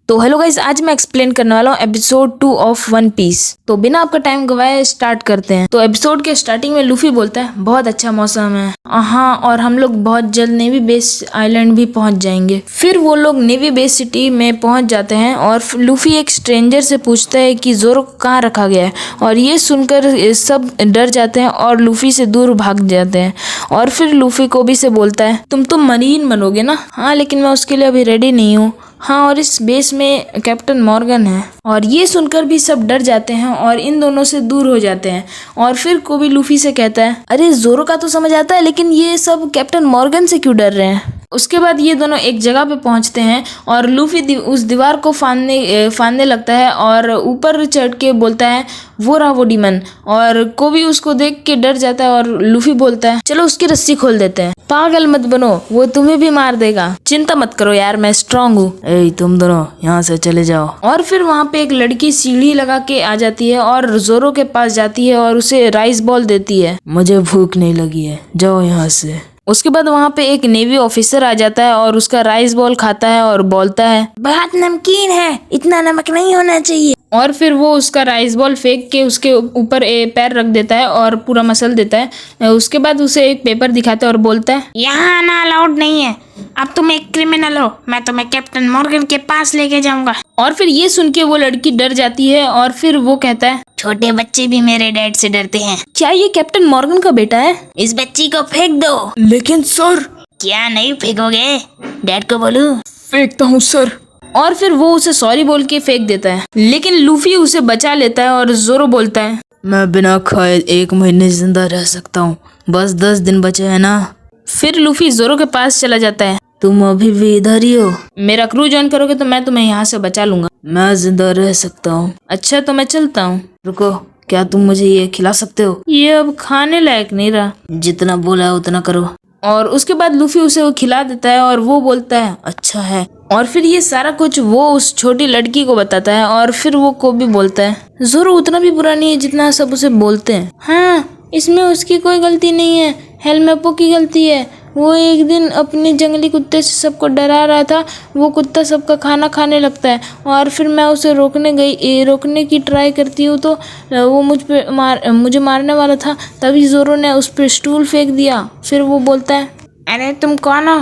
तो hello guys, आज मैं एक्सप्लेन करने वाला हूँ एपिसोड 2 ऑफ वन पीस। तो बिना आपका टाइम गवाए स्टार्ट करते हैं। तो एपिसोड के स्टार्टिंग में लूफी बोलता है बहुत अच्छा मौसम है, हाँ, और हम लोग बहुत जल्द नेवी बेस आइलैंड भी पहुंच जाएंगे। फिर वो लोग नेवी बेस सिटी में पहुंच जाते हैं और लूफी एक स्ट्रेंजर से पूछता है कि जोरो को कहाँ रखा गया है, और ये सुनकर सब डर जाते हैं और लूफी से दूर भाग जाते हैं। और फिर लूफी कोबी से बोलता है तुम तो मरीन बनोगे ना? हाँ, लेकिन मैं उसके लिए अभी रेडी नहीं हूँ। हाँ, और इस बेस में कैप्टन मॉर्गन है। और ये सुनकर भी सब डर जाते हैं और इन दोनों से दूर हो जाते हैं। और फिर कोबी लूफी से कहता है अरे जोरो का तो समझ आता है, लेकिन ये सब कैप्टन मॉर्गन से क्यों डर रहे हैं? उसके बाद ये दोनों एक जगह पे पहुंचते हैं और लूफी उस दीवार को फांदने लगता है और ऊपर चढ़ के बोलता है वो रहा वो डीमन। और कोबी उसको देख के डर जाता है और लूफी बोलता है चलो उसकी रस्सी खोल देते हैं। पागल मत बनो, वो तुम्हें भी मार देगा। चिंता मत करो यार, मैं स्ट्रांग हूँ। ए तुम दोनों यहाँ से चले जाओ। और फिर वहाँ पे एक लड़की सीढ़ी लगा के आ जाती है और जोरो के पास जाती है और उसे राइस बॉल देती है। मुझे भूख नहीं लगी है, जाओ यहाँ से। उसके बाद वहाँ पे एक नेवी ऑफिसर आ जाता है और उसका राइस बॉल खाता है और बोलता है बहुत नमकीन है, इतना नमक नहीं होना चाहिए। और फिर वो उसका राइस बॉल फेंक के उसके ऊपर पैर रख देता है और पूरा मसल देता है। उसके बाद उसे एक पेपर दिखाता है और बोलता है यहाँ आना अलाउड नहीं है, अब तुम एक क्रिमिनल हो, मैं तुम्हें कैप्टन मॉर्गन के पास लेके जाऊंगा। और फिर ये सुन के वो लड़की डर जाती है और फिर वो कहता है छोटे बच्चे भी मेरे डैड से डरते हैं, क्या ये कैप्टन मॉर्गन का बेटा है? इस बच्ची को फेंक दो। लेकिन सर। क्या नहीं फेंकोगे? डैड को बोलूं? फेंकता हूँ सर। और फिर वो उसे सॉरी बोल के फेंक देता है, लेकिन लूफी उसे बचा लेता है और जोरो बोलता है मैं बिना खाए 1 महीने जिंदा रह सकता हूँ, बस 10 दिन बचे हैं ना। फिर लूफी जोरो के पास चला जाता है। तुम अभी भी इधर ही हो? मेरा क्रू ज्वाइन करोगे तो मैं तुम्हें यहाँ से बचा लूंगा। मैं जिंदा रह सकता हूँ। अच्छा तो मैं चलता हूँ। रुको, क्या तुम मुझे ये खिला सकते हो? ये अब खाने लायक नहीं रहा। जितना बोला उतना करो। और उसके बाद लूफी उसे वो खिला देता है और वो बोलता है अच्छा है। और फिर ये सारा कुछ वो उस छोटी लड़की को बताता है और फिर वो कोबी बोलता है जोरो उतना भी बुरा नहीं है जितना सब उसे बोलते हैं। हाँ, इसमें उसकी कोई गलती नहीं है, हेलमेपो की गलती है। वो एक दिन अपने जंगली कुत्ते से सबको डरा रहा था, वो कुत्ता सबका खाना खाने लगता है और फिर मैं उसे रोकने की ट्राई करती हूँ तो वो मुझे मारने वाला था, तभी जोरो ने उस पर स्टूल फेंक दिया। फिर वो बोलता है अरे तुम कौन हो?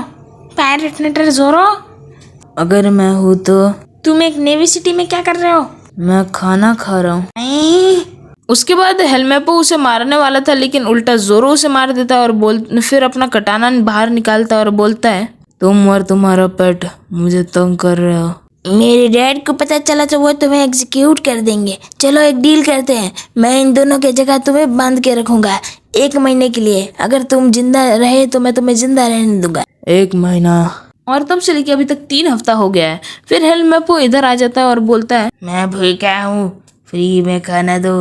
पायरेट नेटर जोरो? अगर मैं हूँ तो? तुम एक नेवी सिटी में क्या कर रहे हो? मैं खाना खा रहा हूँ। उसके बाद हेलमेपो उसे मारने वाला था, लेकिन उल्टा जोरो उसे मार देता है और फिर अपना कटाना बाहर निकालता है और बोलता है तुम और तुम्हारा पेट मुझे तंग कर रहे हो। मेरे डैड को पता चला तो वो तुम्हें एग्जीक्यूट कर देंगे। चलो एक डील करते हैं, मैं इन दोनों की जगह तुम्हें बांध के रखूंगा 1 महीने के लिए। अगर तुम जिंदा रहे तो मैं तुम्हें जिंदा रहने दूंगा। 1 महीना? और तब से लेके अभी तक 3 हफ्ता हो गया है। फिर हेलमेपो इधर आ जाता है और बोलता है मैं भूखा हूँ, फ्री में खाना दो,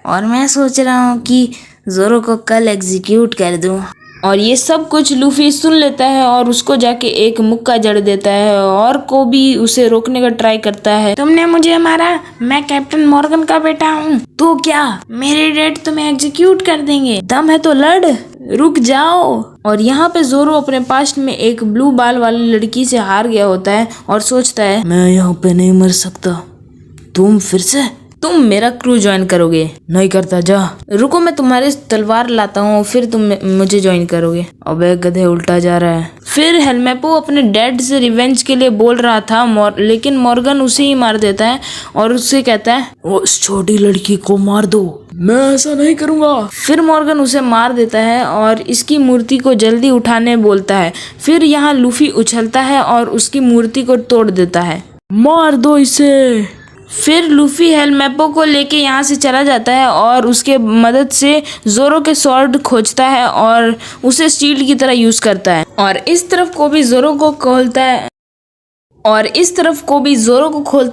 और मैं सोच रहा हूँ कि जोरो को कल एग्जीक्यूट कर दूं। और ये सब कुछ लूफी सुन लेता है और उसको जाके एक मुक्का जड़ देता है और कोबी उसे रोकने का ट्राई करता है। तुमने मुझे मारा, मैं कैप्टन मॉर्गन का बेटा हूँ, तो क्या मेरे डैड तुम्हें एग्जीक्यूट कर देंगे? दम है तो लड़, रुक जाओ। और यहाँ पे जोरो अपने पास्ट में एक ब्लू बाल वाली लड़की से हार गया होता है और सोचता है मैं यहाँ पे नहीं मर सकता। तुम फिर से? तुम मेरा क्रू ज्वाइन करोगे? नहीं करता, जा। रुको, मैं तुम्हारे तलवार लाता हूँ, फिर तुम मुझे ज्वाइन करोगे। अबे गधे, उल्टा जा रहा है। फिर हेलमेपो अपने डैड से रिवेंज के लिए बोल रहा था, लेकिन मॉर्गन उसे ही मार देता है और उससे कहता है उस छोटी लड़की को मार दो। मैं ऐसा नहीं करूँगा। फिर मॉर्गन उसे मार देता है और इसकी मूर्ति को जल्दी उठाने बोलता है। फिर यहाँ लूफी उछलता है और उसकी मूर्ति को तोड़ देता है। मार दो इसे। फिर लूफी हेलमेपो को लेके यहाँ से चला जाता है और उसके मदद से जोरो के स्वॉर्ड खोजता है और उसे शील्ड की तरह यूज करता है। और इस तरफ कोबी जोरो को खोलता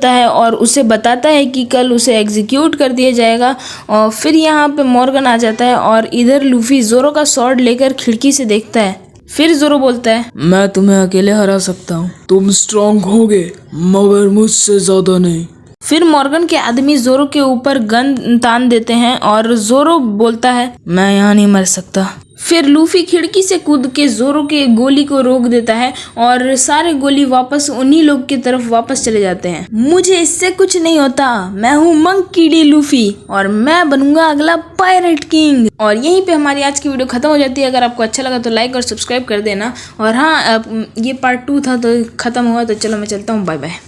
है और उसे बताता है कि कल उसे एग्जीक्यूट कर दिया जाएगा। और फिर यहाँ पे मॉर्गन आ जाता है और इधर लूफी जोरो का स्वॉर्ड लेकर खिड़की से देखता है। फिर जोरो बोलता है मैं तुम्हें अकेले हरा सकता हूँ, तुम स्ट्रांग होगे मगर मुझसे ज्यादा नहीं। फिर मॉर्गन के आदमी जोरो के ऊपर गन तान देते हैं और जोरो बोलता है मैं यहाँ नहीं मर सकता। फिर लूफी खिड़की से कूद के जोरो के गोली को रोक देता है और सारे गोली वापस उन्हीं लोग की तरफ वापस चले जाते हैं। मुझे इससे कुछ नहीं होता, मैं हूँ मंकी डी लूफी और मैं बनूंगा अगला पायरेट किंग। और यहीं पे हमारी आज की वीडियो खत्म हो जाती है। अगर आपको अच्छा लगा तो लाइक और सब्सक्राइब कर देना। और हाँ, अब ये पार्ट 2 था तो खत्म हुआ, तो चलो मैं चलता हूँ, बाय बाय।